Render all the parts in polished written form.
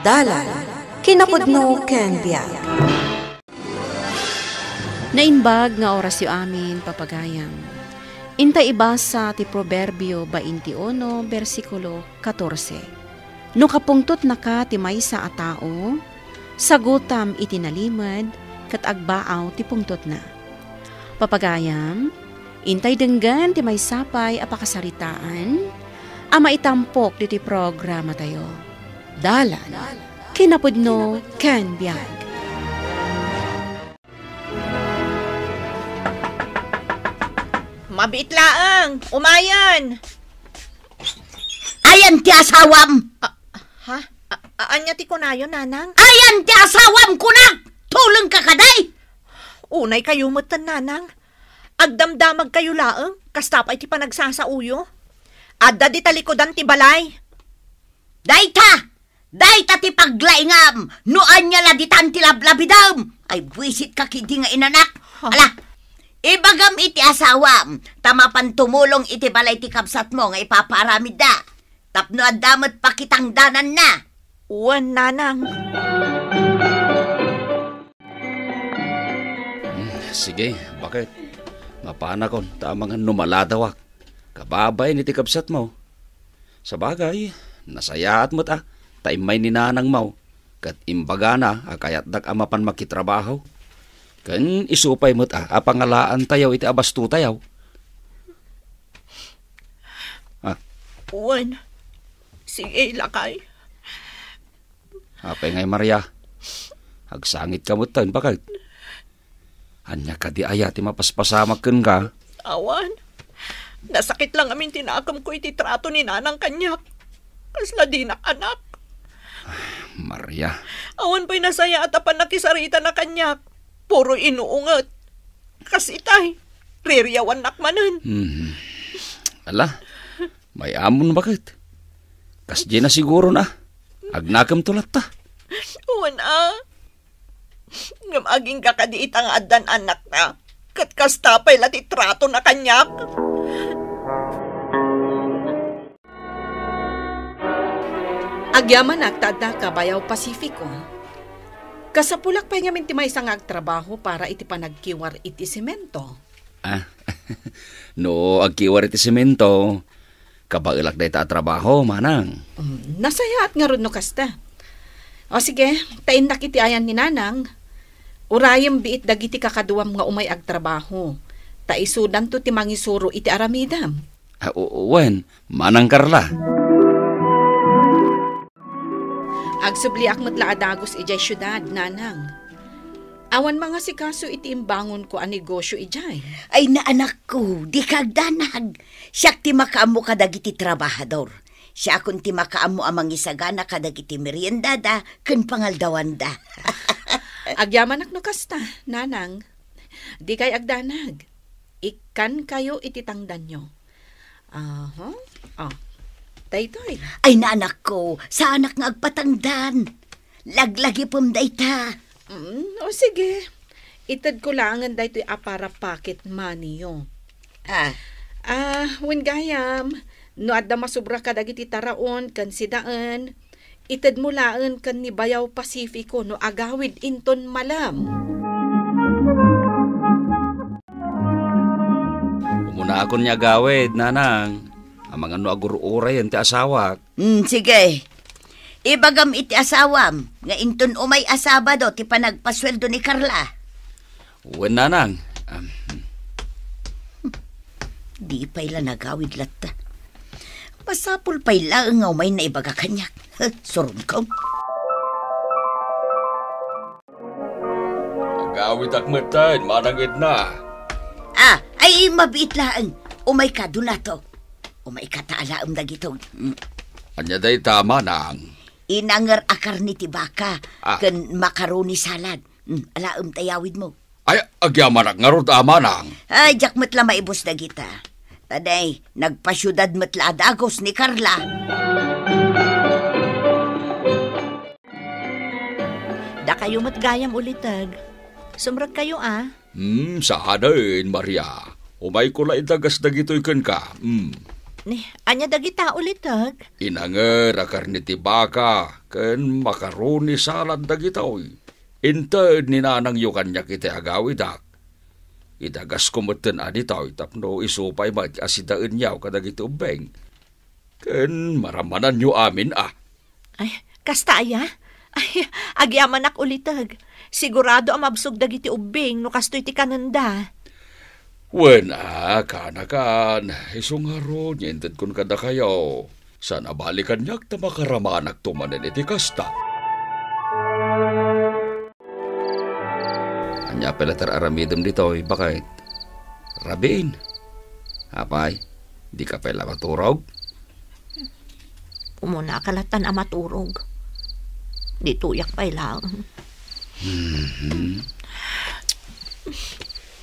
Dalan, kinapudno ken biag. Nainbag nga oras yu amin, papagayam. Inta ibasa ti Proverbio 21, versikulo 14. No kapungtot na ka ti maysa a tao, sagutam itinalimad, kat agbaaw ti pungtot na. Papagayam, intay denggan ti maysapay a pakasaritaan, a maitampok ti programa tayo. Dalan, kinapudno ken biag. Mabitlaang, umayan. Ayan ti asawam. Ha? Anya ti kunayo, nanang? Ayan ti asawam kunak. Tulong ka kaday. Unay kayo mutan, nanang. Agdamdamag kayo laang, kastapay ti panagsasauyo. Adda di talikodan ti balay. Dayta ti paglaingam. Noan niya laditan ti lablabidam. Ay buwisit ka kidi nga inanak. Ala, ibagam iti asawam, tamapan tumulong iti balay ti kapsat mo nga ipaparamid da. Tapno adamot pakitang danan na. Uwan, nanang. Sige, bakit? Mapana kon, tamang numaladawak. Kababay ni ti kapsat mo. Sa bagay, nasayaat mo't taimay ni nanang mo. Kat imbaga na, kayat dak amapan makitrabaho. Kan isupay mo't apangalaan tayaw iti abastu tayaw. Uwan, sige lakay. Apay ngay Maria, agsangit ka mo't tan, bakit? Anya ka di aya ti mapaspasamak ken ka. Awan, nasakit lang amin tinakam ko iti trato ni nanang kanyak. Kasla di na anak. Maria. Awan pa'y nasaya at apan nakisarita na kanyak. Puro inuungat. Kasi tay, ririyawan nakmanan. Ala, may amon bakit? Kasdi na siguro na. Agnakam tulat ta. Uwan ngam aging kakadiit ang adan anak na. Kat kastapay lati trato na kanyak. Agyaman nagtada ka bayaw Pasifiko. Kasapulak pa nga minti may isang agtrabaho para iti panagkiwar iti semento. No, agkiwar iti semento, kabailak da ita trabaho, manang. Nasayaat nga ron no kasta. O sige, tain nakiti ayan ni nanang. Urayam biit dagiti kakaduam nga umay agtrabaho. Taisudan to ti mangisuro iti aramidam. Uwen, manang Karla. Agsubliak matla adagos ijay syudad, nanang. Awan mga sikaso iti imbangon ko ang negosyo ijay. Ay naanak ko, di kagdanag. Siyak ti makaamo kadagiti trabahador. Siya akong ti makaamo amang isagana kadagiti meriendada ken pangaldawan da. Agyaman no kasta, nanang. Di kay agdanag. Ikan kayo iti tangdan nyo. Daytoy. Ay naanak ko, sa anak nga agpatangdan. Laglagi pom dayta. O sige. Itad ko langan daytoy para pocket money yo. When gayam, no adda masubra ka dagiti taraon kan sidaan, itad mo laan kan ni Bayaw Pasifiko no agawid inton malam. Umuna akon niya agawid, nanang. Ang mga no aguro-uray yan ti asawak. Sige. Ibagam iti asawam, nga inton umay asaba do ti panagpasweldo ni Carla. Uwen, nanang. Di pa'y la nagawid lata. Pasapul pa'y la nga umay na ibaga kanyak. Surun ko. Agawid akmatan, manang idna. Ay mabiit laan. Umay ka dunato. Umay kataalaam na gito. Anya day tama, nang. Inangar akar ni tibaka. Ken macaroni salad. Alaam tayawid mo. Ay, agyaman nga ro tama, nang. Ay, jak matla maibos na kita. Taday, nagpasyudad matla adagos ni Carla. Da kayo matgayam ulitag. Sumrag kayo Saan Maria. Umay ko la itagas na gito'y kan ka. Ni, anya dagita ulitag. Inanger akar ni tibaka, ken makaroni salad dagitaw. Inted ni nanang yu kanyak iti agawidak. Idagas kumeten aditaw, tapno isupay mat asidaan yaw kadagiti ubeng. Ken maramanan yu amin Ay, kasta aya? Ay, agyaman ak ulitag. Sigurado ang mabsog dagiti ubing no kastoy ti kananda. Wen kanakan, isungaro niyented kun kada kayo. Sana balikan yak ta makaramanak tumanen iti kasta. Anya pala aramidem ditoy, bakit? Rabin. Apay, di ka pala maturog? Umuna kalatan ang maturog. Di tuyak pa lang.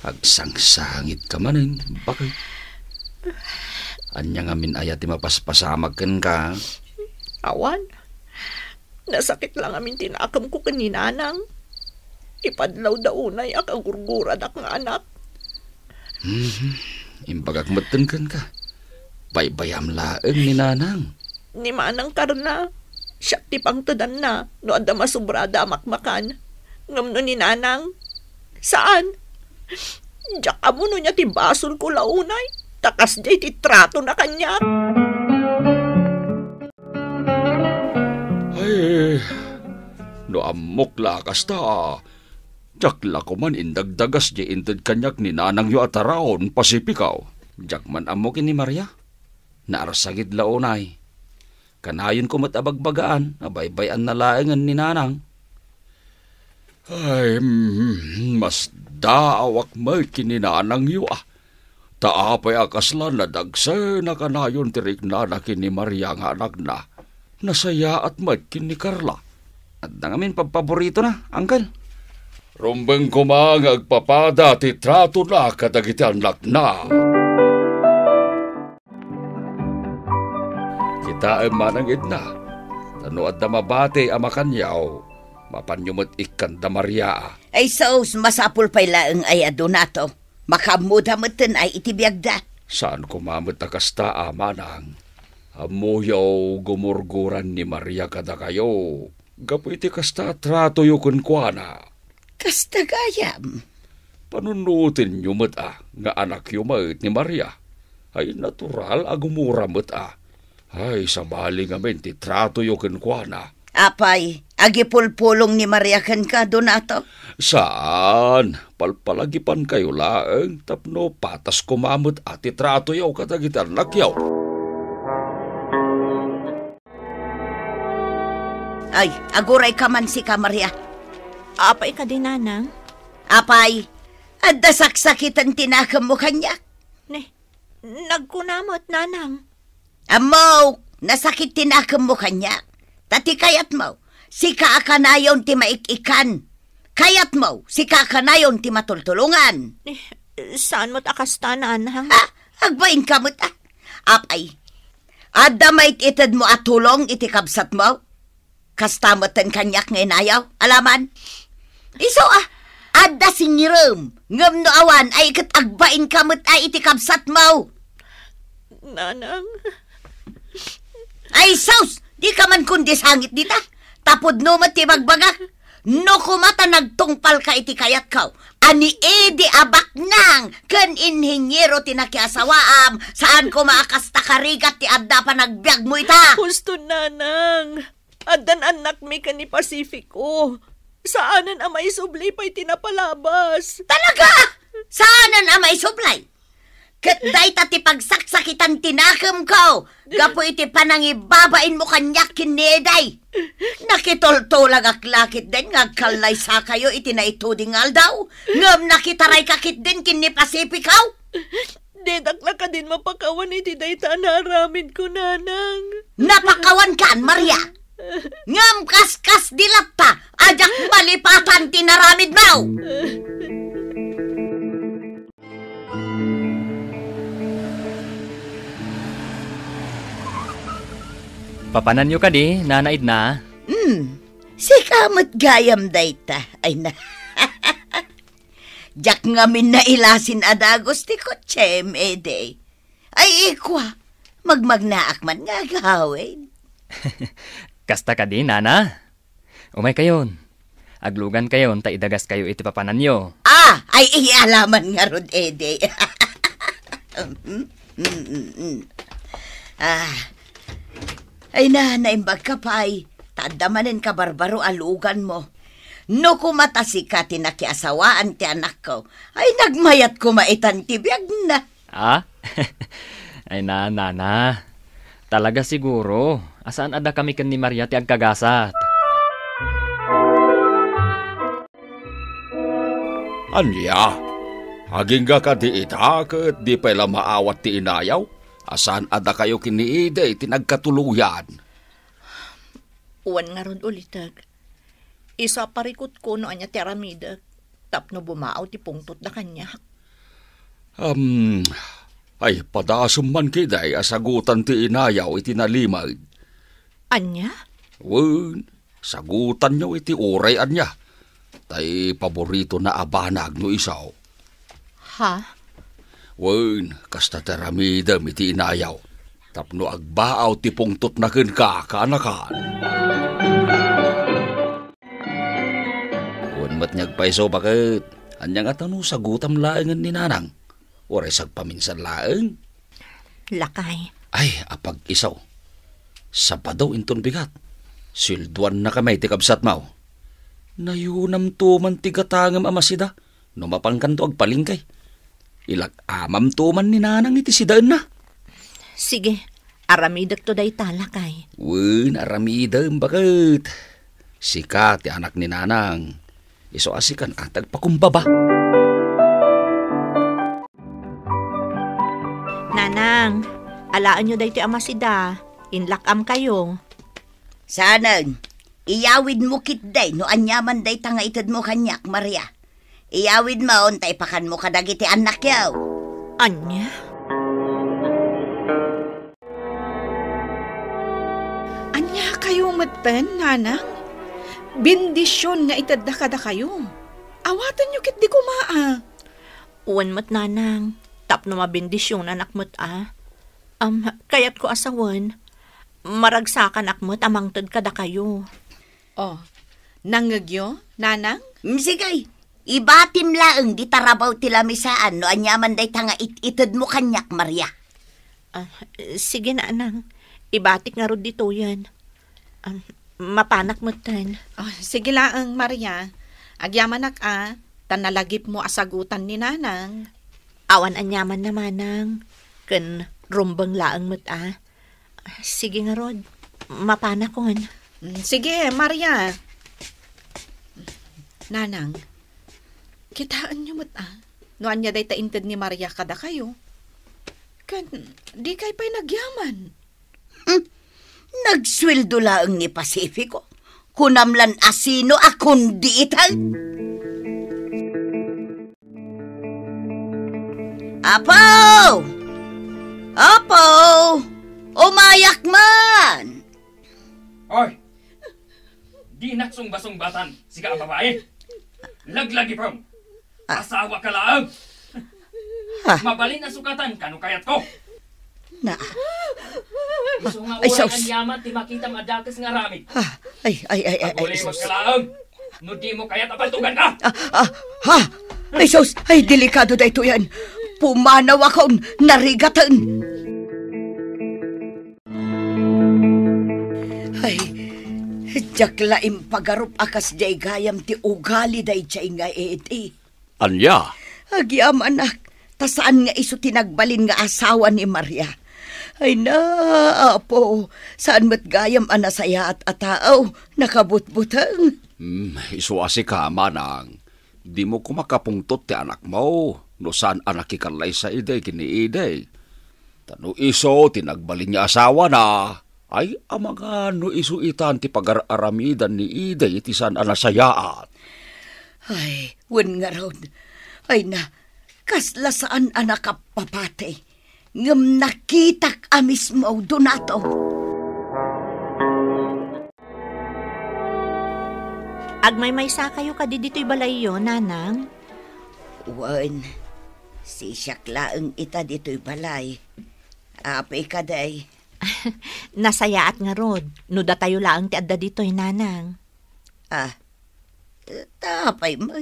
Agsangsangit ka manin, bakit? Anya nga min ayat ti mapaspasamag ken ka. Awan, nasakit lang amin tinakam ko kaninanang. Ipadlaw daunay ak ang gurgurad ak nga anak. Impagakmeten ken ka. Baybayam laeng ni nanang. Ni manang karna, siya ti pangtadan na, no adda masubrada amakmakan. Ngam no ni nanang, saan? Diyak amo no niya ti basol ko launay, takas jay ti trato na kanya. Ay, no amok lakas ta. Diyak ko man indagdagas di inted kanyak ni nanang yu ataraon pasipikaw. Diyak man amok ni Maria. Naarasagid launay. Kanayon ko matabagbagaan, abaybayan na laengan ni nanang. Ay, mas daawak may kininanang yu Taapay akaslan na dagsa na kanayon tirik na kini Maria nga anak na. Nasaya at may kini Carla. At nangamin paborito na, Uncle. Rumbeng kumang agpapada ti trato na kadagiti anak na. Kita ay manangid na. Tanuad na mabate amakanyaw. Mapanyumot ikan da Maria. Ay sos, masapul pa'y laeng ay adonato. Makamudamatan ay itibiyagda. Saan kumamot na kasta amanang? Amuyaw gumurguran ni Maria kada kayo. Gapu iti kasta trato yu kunkwana. Kasta gayam. Panunutin yu nga anak yu ni Maria. Ay natural agumuramot Ay sabali nga men ti trato yu kunkwana. Apay, agipulpulong ni Maria kan ka, Donato? Saan? Palpalagipan kayo laeng, tapno patas kumamot at itrato yaw katagitan lakyaw. Ay, aguray ka man si ka, Maria. Apay ka din, nanang? Apay, adda saksakitan tinakam mo kanya. Ne, nagkunamot, nanang. Amaw, nasakit tinakam mo kanya. Tati kayat mo, si kaakanayon ti maikikan. Kayat mo, si kaakanayon ti matultulungan. Saan mo't akasta, nanang? Agbain ka mo't Apay, adda may itid mo at tulong iti kabsat mo. Kastamotan kanyak ngayon ayaw, alaman. Iso adda singirum, ngam no awan ay ikat agbain ka mo't ay iti kabsat mo. Nanang? Ay sos! Di ka man kundi sangit dita. Tapod no mati magbaga. No kumata nagtungpal ka iti kayat kaw. Ani edi abak nang ken inhinyero tinakiasawaam. Saan ko maakasta karigat ti adda pa nagbiag mo ita. Gusto, nanang. Addan anak mi ka ni Pacifico. Saanan amay sublay pa'y tinapalabas. Talaga? Saanan amay sublay? Ket day tati pagsaksakitan tinakam ko. Gapo iti panangibabain mo kanyak kineday. Nakitoltolag aklakit din ngagkalay sa kayo iti naitudingal daw. Ngam nakitaray kakit din kini Pasipikaw. Dedakla ka din mapakawan iti dayta naramid ko, nanang. Napakawan kan, Maria. Ngam kaskas dilata. Ajak malipatan tinaramid mo. Papanan nyo ka di, nanaid na. Si kamot gayam dayta. Ay na. Jak ngamin na ilasin adagos ti kotsem ede. Ay ikwa, magmagnaak man nga gawin. Kasta ka di, nana. Umay kayon. Aglugan kayon, ta idagas kayo iti papanan nyo. Ay ialaman nga rod, Ede. Ay naimbag ka pa ay. Tadamanin ka barbaro alugan mo. No kumatasi ka tinakiasawaan ti anak ko, ay nagmayat ko maitan ti biyag na. Ay nana. Talaga siguro. Asaan ada kami ken ni Maria ti agkagasat? Anya, haging ka di ita, kat di pala maawat ti inayaw. Asan ada kayo kiniide, tinagkatuluyan. Uwan nga ron ulitag. Isa parikot ko no anya ti aramidag. Tapno bumaaw ti pungtot na kanya. Ay padasum man kiday asagutan ti inayaw iti nalimag. Anya? Wen, sagutan nyo iti uray anya. Tay paborito na abanag no isaw. Ha? Wen, kasta ti aramidam iti inayaw. Tapno agbaaw ti pungtot na ken ka kaanakan. Mat nyagpaiso bakit? Anya nga tanu sagutam laengan ni nanang. Oray sagpaminsan laeng. Lakay. Ay, apag isaw. Sapadaw inton bigat. Silduan na kamay ti kabsat mau. Nayunam tuman ti gatangam amasida. Numapangkan to agpalingkay. Ilag amam tuman ni nanang iti sidaan na. Sige, aramidag to day talakay. Wen, aramidam bakit? Sika ti anak ni nanang. Iso asikan atag pakumbaba. Nanang, alaan nyo day ti amasida. Inlakam kayo. Sanang, iyawid mo kitday no anyaman day tanga itad mo kanyak, Maria. Iyawid mo, untay pakan mo kadagiti anak yaw. Anya? Anya kayo maten, nanang? Bendisyon nga itadda kada kayo. Awatan nyo kit di kumaa. Uwan mat nanang. Tapno mabindisyon anak mo't kayat ko asawan. Maragsakan akmo't amang tad kada kayo. Oh, nangagyo, nanang? Sige, ibatim laeng di tarabaw ti lamisaan no anyaman day tanga itad mo kanyak, Maria. Sige nanang. Ibatik nga rod dito yan. Mapanak mo tan. Oh, sige laang, Maria. Agyamanak tanalagip mo asagutan ni nanang. Awan anyaman naman nang. Ken rumbang laang mo't Sige nga rod. Mapanak ko. Sige, Maria. Nanang, kitaan nyo mo't noan niya day taintad ni Maria kada kayo. Kan, di kay pa'y nagyaman. Nagsweldo laeng ni Pasifiko. Kunamlan asino akong diitan. Apo! Apo! Umayak man! Oy! Di naksong-basong-batan, siga ang babae. Laglagi prom. Asawa ka lang. Mabalin na sukatan, kano kayat ko. Na. Gusto nga Ay, uray sus. ang yaman, ti makita madakas nga rami. Ay. Pagulay mo ka lang. No di mo kayat apantugan ka. Ay, sus. Ay, delikado da ito yan. Pumanaw akong narigatan. Ay, jaklaim pagarup akas jay gayam ti ugali day jay nga iti. Anya? Agiam anak, tasaan nga iso tinagbalin nga asawa ni Maria. Ay na, apo, saan mat gayam anasaya at ataaw, nakabutbutang. Isuasi ka, manang. Di mo kumakapungtot ti anak mo. No saan anak ikalay sa iday kini-iday. Tano iso, tinagbalin niya asawa na. Ay, amanga no iso itan ti pagar-aramidan ni iday iti saan anasayaat. Ay, wen nga raw. Ay na, kasla saan anak kapapate. Ngam nakitak amis mo donato. Agmay-may sa kayo kadi dito'y balayo, nanang. Wen, si Syakla ang ita dito'y balay. Apay ka day. Nasayaat nga rod. No da tayo laang ti adda dito'y nanang. Tapay mo.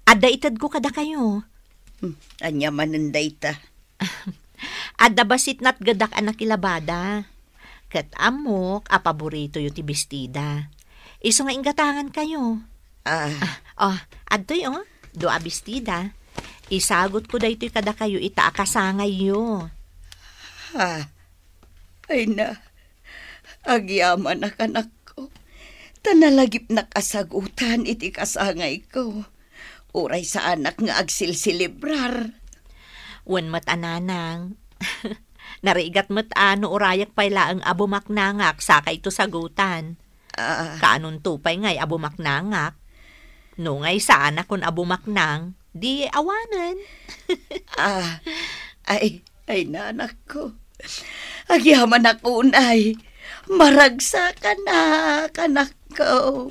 Adda itad ko kada kayo. Anya manunday ta. Adda basit nat gadak anak kilabada. Kat amok, paborito yung ti bestida. Iso nga ingatangan kayo. Adtoy doa bestida. Isagot ko daytoy kada kayo itaakasangay yo. Ay na, agyaman na kanak ko. Tanalagip na kasagutan iti kasangay ko. Uray sa anak nga agsilsilibrar. Wan mat ananang. Narigat mat ano urayak payla ang abumaknangak saka ito sagutan. Kaanon tupay ngay abumaknangak. No ngay sa anak kun abumaknang, di awanan. Ay nanak ko. Agyaman ako unay. Maragsa ka na, kanak ko.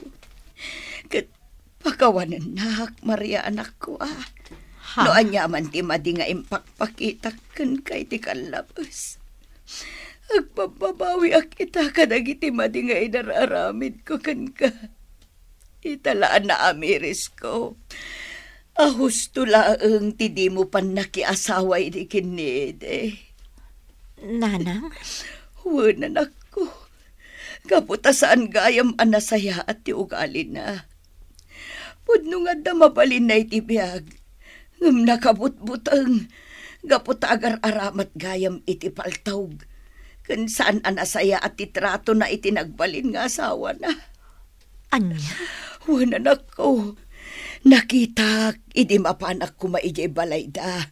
Pakawanan nak, Maria anak ko No anyaman ti madi nga impakpakitakan kay ti kalabas. Agpapabawi akita kadagiti madi nga inararamid ko kan ka. Italaan na amiris ko. Husto laeng ti di mo pan nakiasaway di kinide. Nanang? Wanan ako. Kaputasaan gayam anasaya at ti ugali na. Pudno nga da mabalin na iti biyag. Ngam nakabutbutang. Gapot agar-aramat gayam iti paltawg. Kan saan anasaya at titrato na iti nagbalin nga asawa na. Anya? Wanan ako. Nakita, idi mapanak ko maijay balay da.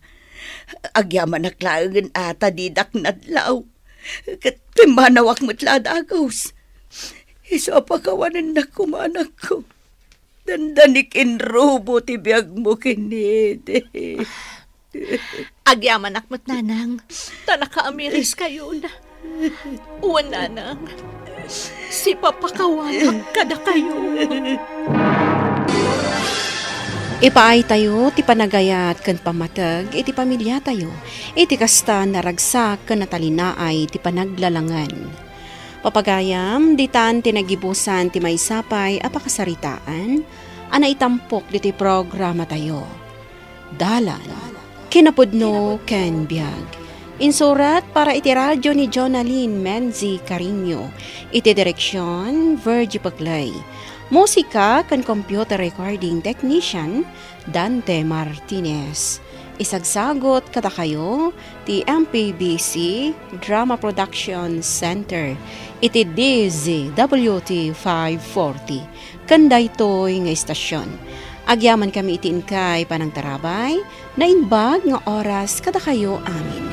Agyaman naklaangan ata didak nadlaw. Katimanawak mo't ladagos. Iso apakawanan na kumanak ko. Dandanik inrubo ti biyag mo kinide. Agyaman akmat nanang. Tanaka-amiris kayo na. Uwan nanang. Si papakawanak kada kayo. Ipaay tayo, ti panagayat kan pamatag, iti pamilya tayo, iti kasta naragsak kan natalinaay, ti panaglalangan. Papagayam, ditan tinagibusan ti maysapay apakasaritaan, ana itampok diti programa tayo. Dalan, kinapudno ken biag. Insurat para iti radyo ni Jonaline Menzi Carino, iti direksyon Virgie Paglay. Musika kan computer recording technician Dante Martinez. Isagsagot kada kayo ti MPBC Drama Production Center. Iti DZWT 540. Kanday to'y nga istasyon. Agyaman kami iti inkay panang tarabay na inbag nga oras kada kayo amin.